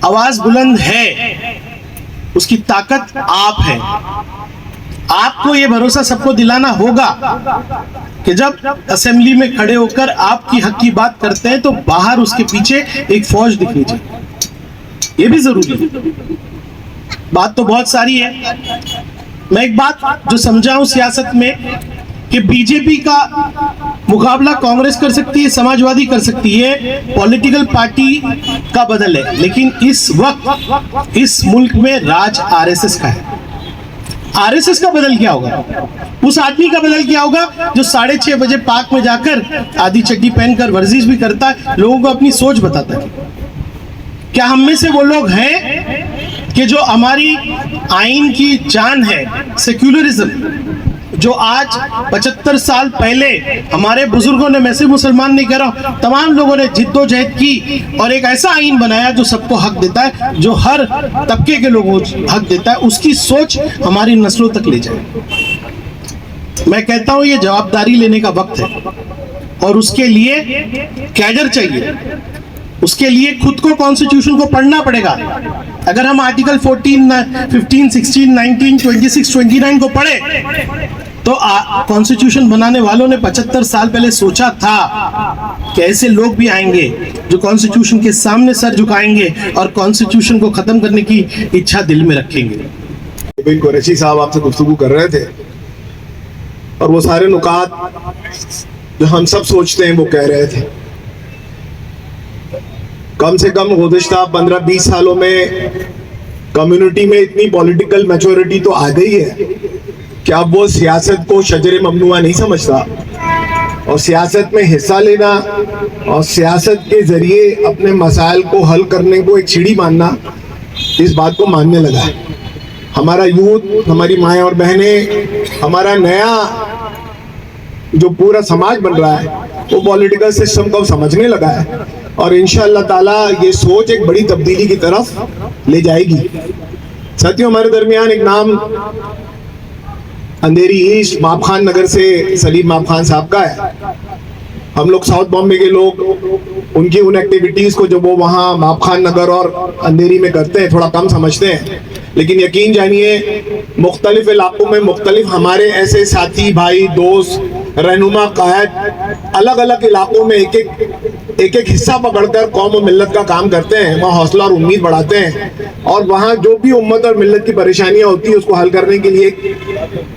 आवाज बुलंद है, उसकी ताकत आप है। आपको ये भरोसा सबको दिलाना होगा कि जब असेंबली में खड़े होकर आपकी हक की बात करते हैं तो बाहर उसके पीछे एक फौज दिखनी चाहिए। ये भी जरूरी है। बात तो बहुत सारी है। मैं एक बात जो समझाऊं सियासत में कि बीजेपी का मुकाबला कांग्रेस कर सकती है, समाजवादी कर सकती है, पॉलिटिकल पार्टी का बदल है, लेकिन इस वक्त इस मुल्क में राज आरएसएस का है। आरएसएस का बदल क्या होगा? उस आदमी का बदल क्या होगा जो 6:30 बजे पार्क में जाकर आधी चड्डी पहनकर वर्जिश भी करता है, लोगों को अपनी सोच बताता है। क्या हम में से वो लोग हैं कि जो हमारी आइन की जान है, सेक्युलरिज्म, जो आज 75 साल पहले हमारे बुजुर्गों ने, मैं से मुसलमान नहीं कह रहा हूं, तमाम लोगों ने जिद्दोजहद की और एक ऐसा आइन बनाया जो सबको हक देता है, जो हर तबके के लोगों को हक देता है, उसकी सोच हमारी नस्लों तक ले जाए। मैं कहता हूं ये जवाबदारी लेने का वक्त है और उसके लिए कैडर चाहिए। उसके लिए खुद को कॉन्स्टिट्यूशन को पढ़ना पड़ेगा। अगर हम आर्टिकल 14, 15, 16, 19, 26, 29 को पढ़े तो कॉन्स्टिट्यूशन बनाने वालों ने 75 साल पहले सोचा था कि ऐसे लोग भी आएंगे जो कॉन्स्टिट्यूशन के सामने सर झुकाएंगे और कॉन्स्टिट्यूशन को खत्म करने की इच्छा दिल में रखेंगे। कुरैशी साहब आपसे गुफ्तगू कर रहे थे और वो सारे नुकात जो हम सब सोचते हैं वो कह रहे थे। कम से कम गुज़िश्ता 15-20 सालों में कम्युनिटी में इतनी पॉलिटिकल मैच्योरिटी तो आ गई है कि अब वो सियासत को शजर ममनुआ नहीं समझता और सियासत में हिस्सा लेना और सियासत के जरिए अपने मसाइल को हल करने को एक सीढ़ी मानना, इस बात को मानने लगा है। हमारा यूथ, हमारी माएँ और बहनें, हमारा नया जो पूरा समाज बन रहा है वो पॉलिटिकल सिस्टम को समझने लगा है और इंशाअल्लाह ताला ये सोच एक बड़ी तब्दीली की तरफ ले जाएगी। साथियों, हमारे दरमियान एक नाम अंधेरी ईस्ट माप खान नगर से सलीम माप खान साहब का है। हम लोग साउथ बॉम्बे के लोग उनकी उन एक्टिविटीज को जो वो वहाँ माप खान नगर और अंधेरी में करते हैं थोड़ा कम समझते हैं, लेकिन यकीन जानिए मुख्तलिफ इलाकों में मुख्तलिफ हमारे ऐसे साथी, भाई, दोस्त, रहनुमा, कायद अलग अलग इलाकों में एक एक हिस्सा पकड़कर कौम और मिल्लत का काम करते हैं, वहाँ हौसला और उम्मीद बढ़ाते हैं और वहाँ जो भी उम्मत और मिल्लत की परेशानियाँ होती है उसको हल करने के लिए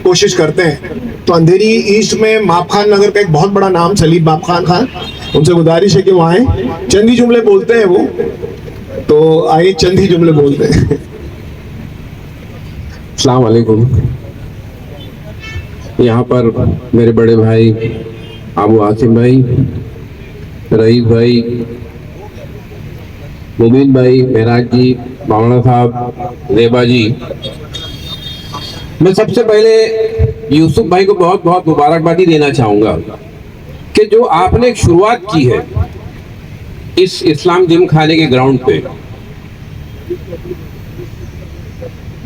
कोशिश करते हैं। तो अंधेरी ईस्ट में माप खान नगर का एक बहुत बड़ा नाम सलीम माप खान, उनसे गुजारिश है कि वो आए। चंद ही जुमले बोलते हैं वो, तो आइए चंद ही जुमले बोलते हैं। अस्सलाम वालेकुम। यहाँ पर मेरे बड़े भाई अबू आसिम भाई, रईस भाई, मुबीन भाई, मेहराज जी, बावड़ा साहब, रेबा जी, मैं सबसे पहले यूसुफ भाई को बहुत बहुत मुबारकबादी देना चाहूँगा कि जो आपने एक शुरुआत की है इस इस्लाम जिम खाने के ग्राउंड पे,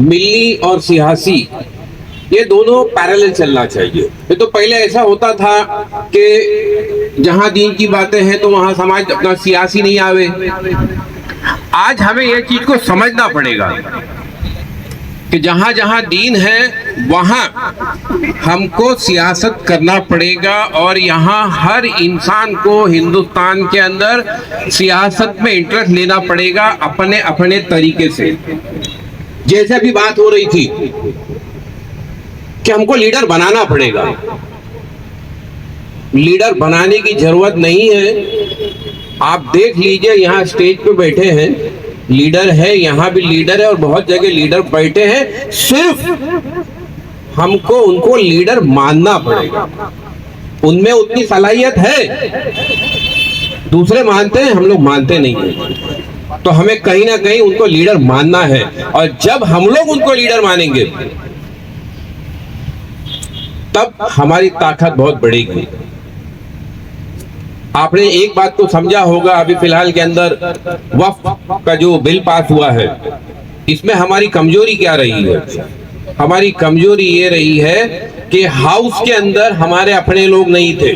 मिल्ली और सियासी ये दोनों पैरेलल चलना चाहिए। ये तो पहले ऐसा होता था कि जहां दीन की बातें हैं तो वहां समाज अपना सियासी नहीं आवे। आज हमें यह चीज को समझना पड़ेगा कि जहां जहां दीन है वहां हमको सियासत करना पड़ेगा और यहाँ हर इंसान को हिंदुस्तान के अंदर सियासत में इंटरेस्ट लेना पड़ेगा अपने अपने तरीके से। जैसे अभी बात हो रही थी कि हमको लीडर बनाना पड़ेगा, लीडर बनाने की जरूरत नहीं है। आप देख लीजिए यहाँ स्टेज पे बैठे हैं लीडर है, यहाँ भी लीडर है और बहुत जगह लीडर बैठे हैं, सिर्फ हमको उनको लीडर मानना पड़ेगा। उनमें उतनी सलाहियत है, दूसरे मानते हैं, हम लोग मानते नहीं हैं। तो हमें कहीं ना कहीं उनको लीडर मानना है और जब हम लोग उनको लीडर मानेंगे तब हमारी ताकत बहुत बढ़ेगी। आपने एक बात को समझा होगा, अभी फिलहाल के अंदर वक्फ का जो बिल पास हुआ है, इसमें हमारी कमजोरी क्या रही है? हमारी कमजोरी ये रही है कि हाउस के अंदर हमारे अपने लोग नहीं थे।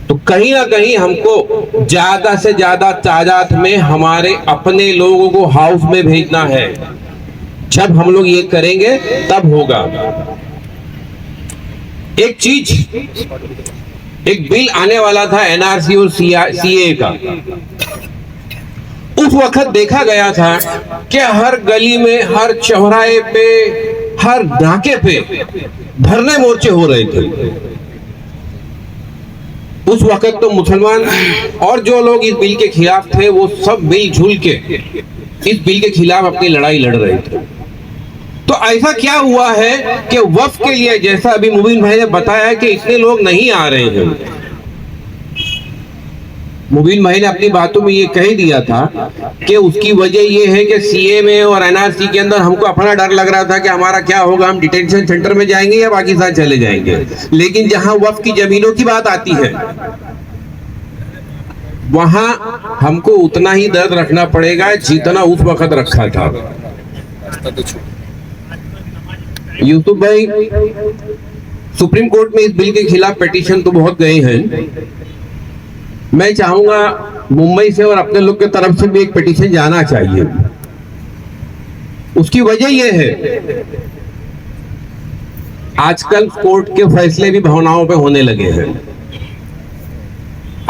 तो कहीं ना कहीं हमको ज्यादा से ज्यादा तादाद में हमारे अपने लोगों को हाउस में भेजना है। जब हम लोग ये करेंगे तब होगा। एक चीज, एक बिल आने वाला था एनआरसी और सीए का। उस वक्त देखा गया था कि हर गली में, हर चौराहे पे, हर नाके पे धरने मोर्चे हो रहे थे। उस वक्त तो मुसलमान और जो लोग इस बिल के खिलाफ थे वो सब मिलजुल के इस बिल के खिलाफ अपनी लड़ाई लड़ रहे थे। तो ऐसा क्या हुआ है कि वक्फ के लिए, जैसा अभी मुबीन भाई ने बताया कि इतने लोग नहीं आ रहे हैं। मुबीन भाई ने अपनी बातों में ये कह दिया था कि उसकी वजह ये है कि सीए में और एनआरसी के अंदर हमको अपना डर लग रहा था कि हमारा क्या होगा, हम डिटेंशन सेंटर में जाएंगे या पाकिस्तान चले जाएंगे। लेकिन जहां वक्फ की जमीनों की बात आती है वहां हमको उतना ही दर्द रखना पड़ेगा जितना उस वक्त रखा था। यूसुफ भाई, सुप्रीम कोर्ट में इस बिल के खिलाफ पिटीशन तो बहुत गए हैं। मैं चाहूंगा मुंबई से और अपने लोग के तरफ से भी एक पिटीशन जाना चाहिए। उसकी वजह यह है, आजकल कोर्ट के फैसले भी भावनाओं पे होने लगे हैं।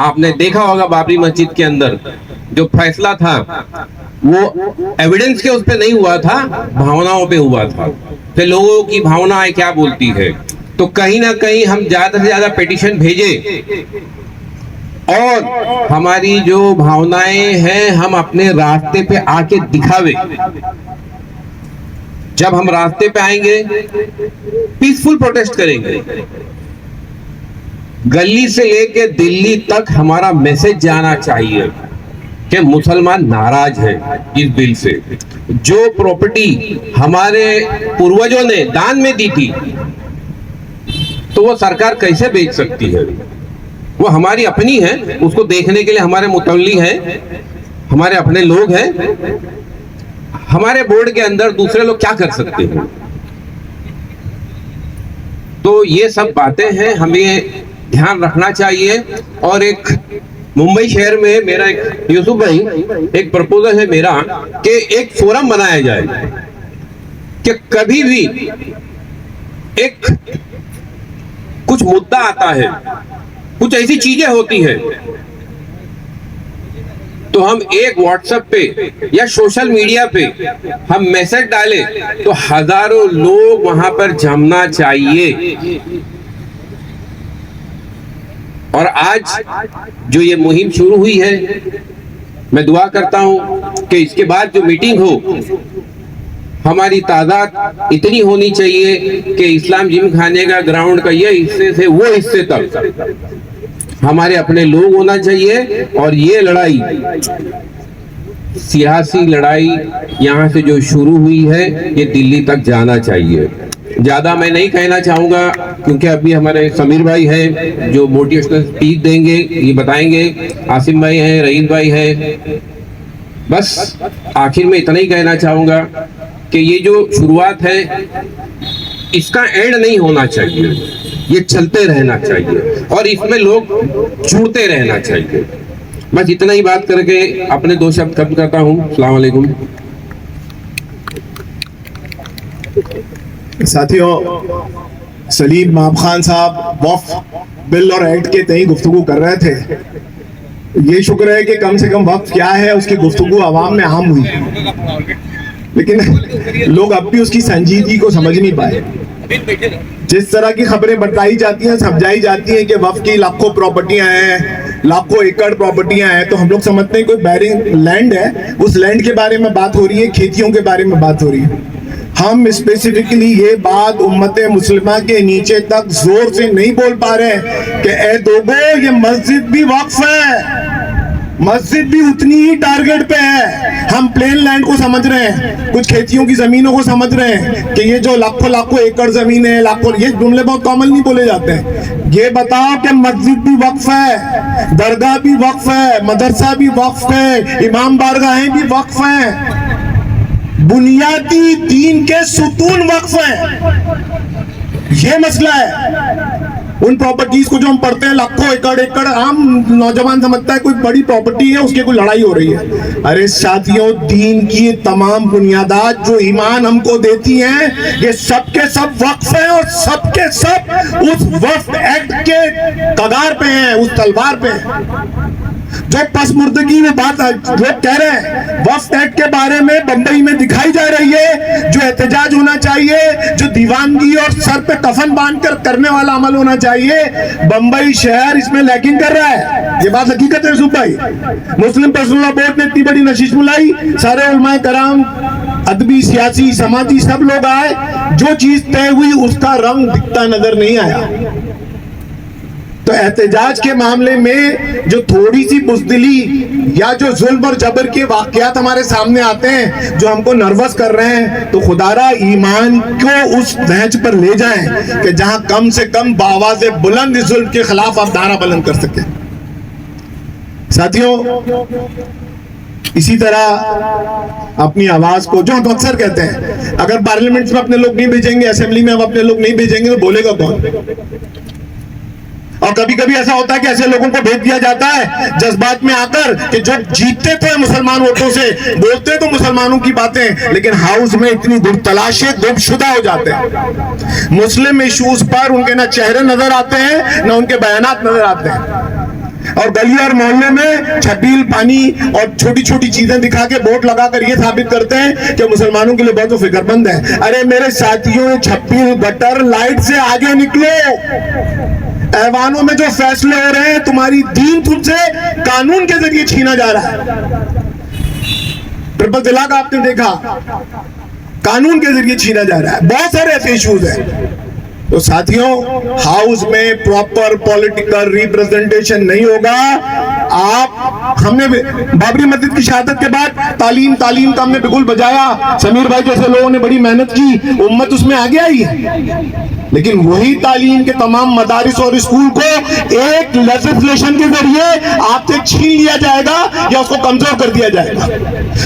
आपने देखा होगा बाबरी मस्जिद के अंदर जो फैसला था वो एविडेंस के उस पे नहीं हुआ था, भावनाओं पे हुआ था। फिर लोगों की भावनाएं क्या बोलती है। तो कहीं ना कहीं हम ज्यादा से ज्यादा पिटीशन भेजें और हमारी जो भावनाएं हैं हम अपने रास्ते पे आके दिखावे। जब हम रास्ते पे आएंगे पीसफुल प्रोटेस्ट करेंगे, गली से लेके दिल्ली तक हमारा मैसेज जाना चाहिए कि मुसलमान नाराज है इस बिल से। जो प्रॉपर्टी हमारे पूर्वजों ने दान में दी थी तो वो सरकार कैसे बेच सकती है। वो हमारी अपनी है, उसको देखने के लिए हमारे मुतल्ली हैं, हमारे अपने लोग हैं। हमारे बोर्ड के अंदर दूसरे लोग क्या कर सकते हैं। तो ये सब बातें हैं, हमें ध्यान रखना चाहिए। और एक मुंबई शहर में मेरा एक यूसुफ भाई एक प्रपोजल है मेरा कि एक फोरम बनाया जाए कि कभी भी एक कुछ मुद्दा आता है, कुछ ऐसी चीजें होती है तो हम एक व्हाट्सएप पे या सोशल मीडिया पे हम मैसेज डालें तो हजारों लोग वहां पर जमना चाहिए। और आज जो ये मुहिम शुरू हुई है, मैं दुआ करता हूं कि इसके बाद जो मीटिंग हो हमारी तादाद इतनी होनी चाहिए कि इस्लाम जिम खाने का ग्राउंड का ये हिस्से से वो हिस्से तक हमारे अपने लोग होना चाहिए। और ये लड़ाई, सियासी लड़ाई यहाँ से जो शुरू हुई है ये दिल्ली तक जाना चाहिए। ज्यादा मैं नहीं कहना चाहूंगा क्योंकि अभी हमारे समीर भाई हैं जो मोटिवेशनल स्पीच देंगे, ये बताएंगे। आसिम भाई हैं, रईस भाई हैं। बस आखिर में इतना ही कहना चाहूंगा कि ये जो शुरुआत है इसका एंड नहीं होना चाहिए, ये चलते रहना चाहिए और इसमें लोग जुड़ते रहना चाहिए। बस इतना ही बात करके अपने दो शब्द खत्म करता हूँ। अस्सलाम वालेकुम। साथियों, सलीम माब खान साहब वक्फ बिल और एक्ट के तई गुफ्तगू कर रहे थे। ये शुक्र है कि कम से कम वक्फ क्या है उसकी गुफ्तगू आवाम में आम हुई, लेकिन लोग अब भी उसकी संजीदगी को समझ नहीं पाए। जिस तरह की खबरें बताई जाती हैं, समझाई जाती हैं कि वक्फ की लाखों प्रॉपर्टियां हैं, लाखों एकड़ प्रॉपर्टियां हैं, तो हम लोग समझते हैं कोई बैरिंग लैंड है, उस लैंड के बारे में बात हो रही है, खेतियों के बारे में बात हो रही है। हम स्पेसिफिकली ये बात उम्मत मुस्लिमा के नीचे तक जोर से नहीं बोल पा रहे कि ए दोगो, ये मस्जिद भी वक्फ है, मस्जिद भी उतनी ही टारगेट पे है। हम प्लेन लैंड को समझ रहे हैं, कुछ खेतियों की जमीनों को समझ रहे हैं कि ये जो लाखों लाखों एकड़ जमीन है, लाखों, ये जुमले बहुत कॉमन नहीं बोले जाते हैं। ये बताओ कि मस्जिद भी वक्फ है, दरगाह भी वक्फ है, मदरसा भी वक्फ है, इमाम बारगाहें भी वक्फ हैं, बुनियादी दीन के सुतून वक्फ हैं। ये मसला है। उन प्रॉपर्टीज को जो हम पढ़ते हैं लाखों एकड़ एकड़, आम नौजवान समझता है कोई बड़ी प्रॉपर्टी है, उसकी कोई लड़ाई हो रही है। अरे साथियों, दीन की ये तमाम बुनियादात जो ईमान हमको देती हैं, ये सब के सब वक्फ हैं और सब के सब उस वक्फ एक्ट के कगार पे हैं, उस तलवार पे हैं। जो पसमुर्दगी में बात लोग कह रहे हैं वक्फ एक्ट के बारे में बंबई में दिखाई जा रही है, जो एहतजाज होना चाहिए, जो दीवानगी और सर पे कफन बांधकर करने वाला अमल होना चाहिए, बंबई शहर इसमें लैकिंग कर रहा है। ये बात हकीकत है यूसुफ भाई। मुस्लिम पर्सनल लॉ बोर्ड ने इतनी बड़ी नशिश बुलाई, सारे उलमाए कराम, अदबी, सियासी, समाजी सब लोग आए, जो चीज तय हुई उसका रंग दिखता नजर नहीं आया। तो एहतजाज के मामले में जो थोड़ी सी बुज़दिली या जो जुल्म और जबर के वाकयात हमारे सामने आते हैं जो हमको नर्वस कर रहे हैं, तो खुदारा ईमान को उस नहज पर ले जाएं कि जहां कम से कम बावाज़े बुलंद इस जुल्म के खिलाफ आप नारा बुलंद कर सकें। साथियों, इसी तरह अपनी आवाज को, जो हम अक्सर कहते हैं, अगर पार्लियामेंट में अपने लोग नहीं भेजेंगे, असेंबली में हम अपने लोग नहीं भेजेंगे, तो बोलेगा कौन? और कभी कभी ऐसा होता है कि ऐसे लोगों को भेज दिया जाता है जज्बात में आकर कि जो जीतते थे मुसलमान वोटों से, बोलते तो मुसलमानों की बातें, लेकिन हाउस में इतनी गुमतलाशे गुमशुदा हो जाते हैं। मुस्लिम इश्यूज पर उनके ना चेहरे नजर आते हैं, ना उनके बयानात नजर आते हैं, और गली और मोहल्ले में छबील, पानी और छोटी छोटी चीजें दिखा के बोर्ड लगाकर ये साबित करते हैं कि मुसलमानों के लिए बहुत फिक्रमंद है। अरे मेरे साथियों, छबील गटर लाइट से आगे निकलो। ऐवानों में जो फैसले हो रहे हैं, तुम्हारी दीन तुमसे कानून के जरिए छीना जा रहा है। ट्रिपल तलाक आपने देखा, कानून के जरिए छीना जा रहा है। बहुत सारे ऐसे इश्यूज हैं। तो साथियों, हाउस में प्रॉपर पॉलिटिकल रिप्रेजेंटेशन नहीं होगा। हमने बाबरी मस्जिद की शहादत के बाद तालीम का हमने बिल्कुल बजाया, समीर भाई जैसे लोगों ने बड़ी मेहनत की, उम्मत उसमें आगे आई है। लेकिन वही तालीम के तमाम मदारिस और स्कूल को एक लेजिस्लेशन के जरिए आपसे छीन लिया जाएगा या उसको कमजोर कर दिया जाएगा।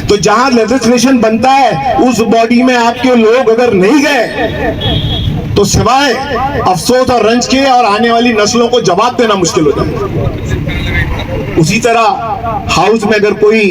तो जहां लेजिस्लेशन बनता है, उस बॉडी में आपके लोग अगर नहीं गए, तो सिवाय अफसोस और रंज के और आने वाली नस्लों को जवाब देना मुश्किल हो जाएगा। उसी तरह हाउस में अगर कोई,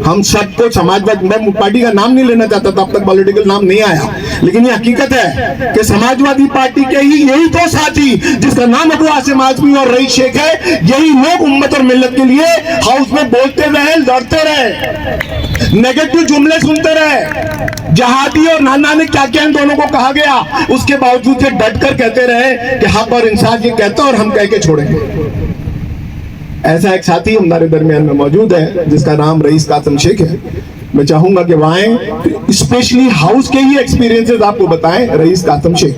हम सबको समाजवादी, मैं पार्टी का नाम नहीं लेना चाहता था, अब तक पॉलिटिकल नाम नहीं आया, लेकिन ये हकीकत है कि समाजवादी पार्टी के ही यही तो साथी, जिसका नाम अबू आसिम आजमी और रईस शेख है, यही लोग उम्मत और मिल्लत के लिए हाउस में बोलते रहे, लड़ते रहे, नेगेटिव जुमले सुनते रहे, जहादी और नाना ने क्या क्या इन दोनों को कहा गया, उसके बावजूद ये डट कर कहते रहे कि हक और इंसाफ ये कहता और हम कह के छोड़ेंगे। ऐसा एक साथी हमारे दरमियान में मौजूद है जिसका नाम रईस कासिम शेख है। मैं चाहूंगा कि वह आए, स्पेशली हाउस के ही एक्सपीरियंसेस आपको बताएं। रईस कासिम शेख।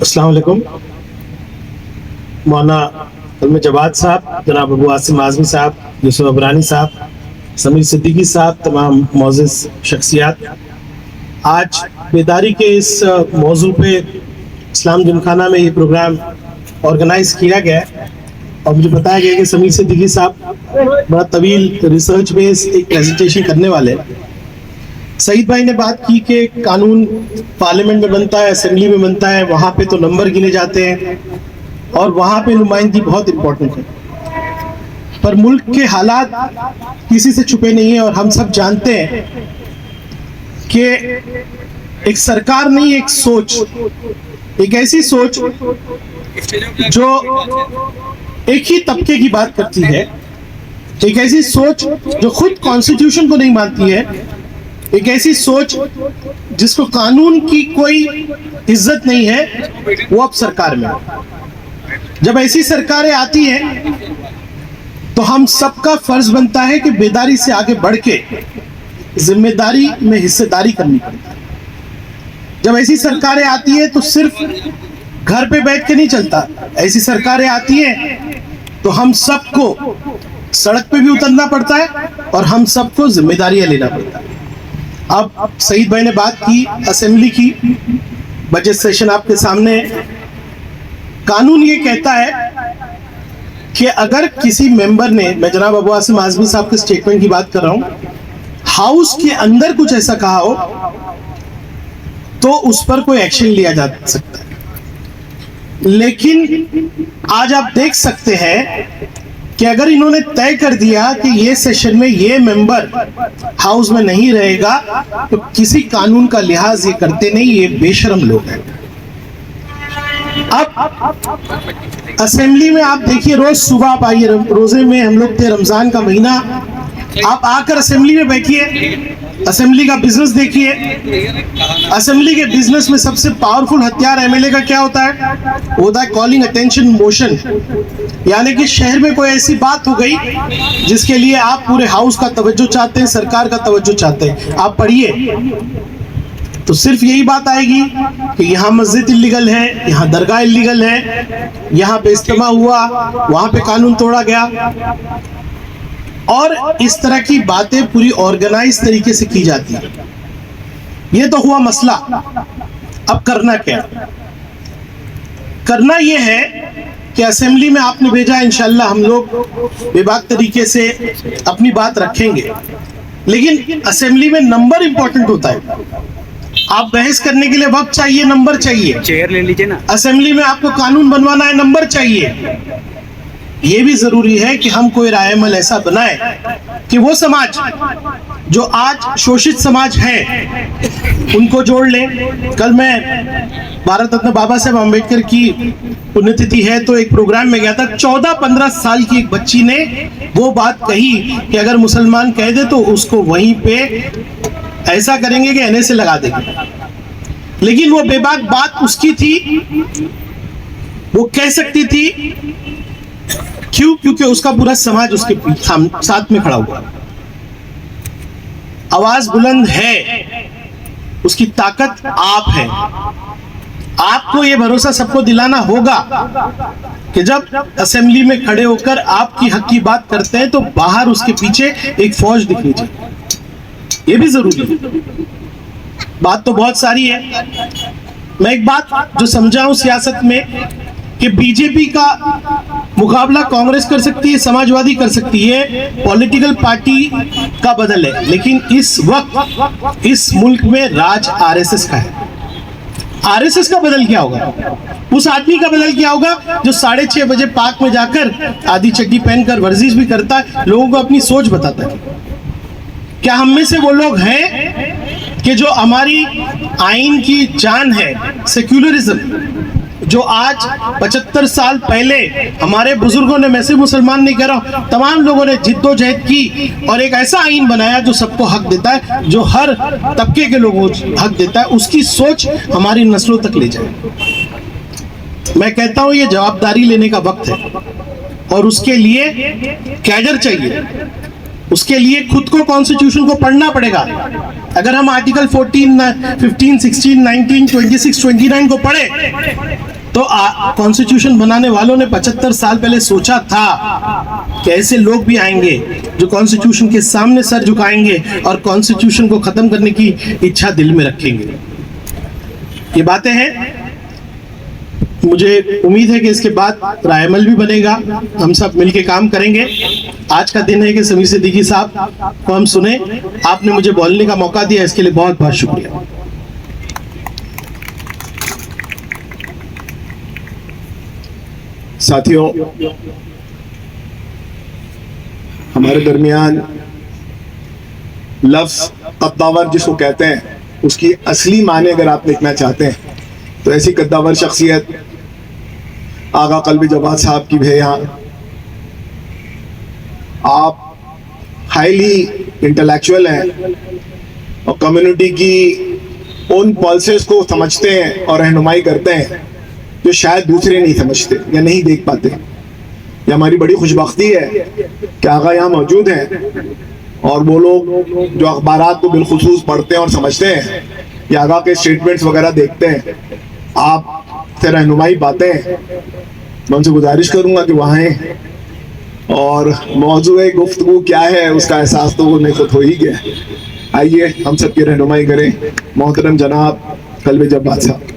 अस्सलाम वालेकुम। मौलाना कलम जवाद साहब, जनाब अबू आसिम आजमी साहब, यूसुफ अबरानी साहब, समीर सिद्दीकी साहब, तमाम मोअज़्ज़िज़ शख्सियात, आज बेदारी के इस मौजू पे इस्लाम जिमखाना में ये प्रोग्राम ऑर्गेनाइज किया गया है और मुझे बताया गया कि समीर सिद्दीकी साहब बड़ा तवील रिसर्च बेस एक प्रेजेंटेशन करने वाले हैं। सईद भाई ने बात की कि कानून पार्लियामेंट में बनता है, असेंबली में बनता है, वहाँ पे तो नंबर गिने जाते हैं और वहाँ पे नुमाइंदगी बहुत इम्पोर्टेंट है, पर मुल्क के हालात किसी से छुपे नहीं है और हम सब जानते हैं कि एक सरकार नहीं, एक सोच, एक ऐसी सोच जो एक ही तबके की बात करती है, एक ऐसी सोच जो खुद कॉन्स्टिट्यूशन को नहीं मानती है, एक ऐसी सोच जिसको कानून की कोई इज्जत नहीं है, वो अब सरकार में। जब ऐसी सरकारें आती हैं तो हम सबका फर्ज बनता है कि बेदारी से आगे बढ़ के जिम्मेदारी में हिस्सेदारी करनी पड़ती है। जब ऐसी सरकारें आती है तो सिर्फ घर पे बैठ के नहीं चलता, ऐसी सरकारें आती हैं तो हम सबको सड़क पे भी उतरना पड़ता है और हम सबको जिम्मेदारियां लेना पड़ता है। अब सईद भाई ने बात की असेंबली की, बजट सेशन आपके सामने। कानून ये कहता है कि अगर किसी मेंबर ने, मैं जनाब अबू आसिम आजमी साहब के स्टेटमेंट की बात कर रहा हूं, हाउस के अंदर कुछ ऐसा कहा हो तो उस पर कोई एक्शन लिया जा सकता है। लेकिन आज आप देख सकते हैं कि अगर इन्होंने तय कर दिया कि ये सेशन में ये मेंबर हाउस में नहीं रहेगा, तो किसी कानून का लिहाज ये करते नहीं, ये बेशरम लोग हैं। अब असेंबली में आप देखिए, रोज सुबह आप आइए, रोजे में हम लोग थे, रमजान का महीना, आप आकर असेंबली में बैठिए, असेंबली का बिजनेस देखिए। असेंबली के बिजनेस में सबसे पावरफुल हथियार एमएलए का क्या होता है? वो होता है कॉलिंग अटेंशन मोशन, यानी कि शहर में कोई ऐसी बात हो गई जिसके लिए आप पूरे हाउस का तवज्जो चाहते हैं, सरकार का तवज्जो चाहते हैं, आप पढ़िए तो सिर्फ यही बात आएगी कि यहाँ मस्जिद इल्लीगल है, यहाँ दरगाह इल्लीगल है, यहाँ पे इज्तिमा हुआ, वहां पे कानून तोड़ा गया, और इस तरह की बातें पूरी ऑर्गेनाइज तरीके से की जाती है। ये तो हुआ मसला। अब करना क्या? करना यह है कि असेंबली में आपने भेजा, इंशाल्लाह हम लोग बेबाक तरीके से अपनी बात रखेंगे, लेकिन असेंबली में नंबर इंपॉर्टेंट होता है। आप बहस करने के लिए वक्त चाहिए, नंबर चाहिए। चेयर ले लीजिए ना। असेंबली में आपको कानून बनवाना है, नंबर चाहिए। ये भी जरूरी है कि हम कोई रायमल ऐसा बनाए कि वो समाज जो आज शोषित समाज है उनको जोड़ ले। कल मैं भारत रत्न बाबा साहेब अम्बेडकर की पुण्यतिथि है तो एक प्रोग्राम में गया था। 14-15 साल की एक बच्ची ने वो बात कही कि अगर मुसलमान कह दे तो उसको वहीं पे ऐसा करेंगे कि एनए से लगा देंगे। लेकिन वो बेबाक बात उसकी थी, वो कह सकती थी। क्यों? क्योंकि उसका पूरा समाज उसके साथ में खड़ा हुआ। आवाज बुलंद है, उसकी ताकत आप है। आपको ये भरोसा सबको दिलाना होगा कि जब असेंबली में खड़े होकर आपकी हक की बात करते हैं तो बाहर उसके पीछे एक फौज दिखनी चाहिए। ये भी जरूरी है। बात तो बहुत सारी है। मैं एक बात जो समझा हूं सियासत में कि बीजेपी का मुकाबला कांग्रेस कर सकती है, समाजवादी कर सकती है, पॉलिटिकल पार्टी का बदल है, लेकिन इस वक्त इस मुल्क में राज आरएसएस का है। आरएसएस का बदल क्या होगा? उस आदमी का बदल क्या होगा जो 6:30 बजे पार्क में जाकर आधी चड्डी पहनकर वर्जिश भी करता है, लोगों को अपनी सोच बताता है। क्या हम में से वो लोग हैं कि जो हमारी आइन की जान है, सेक्युलरिज्म, जो आज 75 साल पहले हमारे बुजुर्गों ने, मैं से मुसलमान नहीं कह रहा हूं, तमाम लोगों ने जिद्दोजहद की और एक ऐसा आइन बनाया जो सबको हक देता है, जो हर तबके के लोगों को हक देता है, उसकी सोच हमारी नस्लों तक ले जाए। मैं कहता हूं ये जवाबदारी लेने का वक्त है और उसके लिए कैडर चाहिए। उसके लिए खुद को कॉन्स्टिट्यूशन को पढ़ना पड़ेगा। अगर हम आर्टिकल 14, 15, 16, 19, 26, 29 को पढ़े तो कॉन्स्टिट्यूशन बनाने वालों ने 75 साल पहले सोचा था कि ऐसे लोग भी आएंगे जो कॉन्स्टिट्यूशन के सामने सर झुकाएंगे और कॉन्स्टिट्यूशन को खत्म करने की इच्छा दिल में रखेंगे। ये बातें हैं। मुझे उम्मीद है कि इसके बाद रायमल भी बनेगा, हम सब मिलके काम करेंगे। आज का दिन है कि समीर सिद्दीकी साहब को हम सुने। आपने मुझे बोलने का मौका दिया, इसके लिए बहुत बहुत शुक्रिया। साथियों, हमारे दरमियान लफ्ज कद्दावर जिसको कहते हैं, उसकी असली माने अगर आप लिखना चाहते हैं तो ऐसी कद्दावर शख्सियत आगा कल्बी जवाद साहब की भी है। यहाँ आप हाईली इंटेलेक्चुअल हैं और कम्युनिटी की उन पल्सेस को समझते हैं और रहनुमाई करते हैं जो शायद दूसरे नहीं समझते या नहीं देख पाते। ये हमारी बड़ी खुशबख्ती है कि आगा यहाँ मौजूद हैं और वो लोग जो अखबारात को बिलखुसूस पढ़ते हैं और समझते हैं या आगा के स्टेटमेंट्स वगैरह देखते हैं, आप से रहनुमाई बातें, मैं उनसे गुजारिश करूंगा कि वहाँ आए और मौजूद गुफ्तगू क्या है उसका एहसास तो उन्हें खुद हो ही गया। आइए हम सब की रहनुमाई करें मोहतरम जनाब कल्बी जवाद साहब।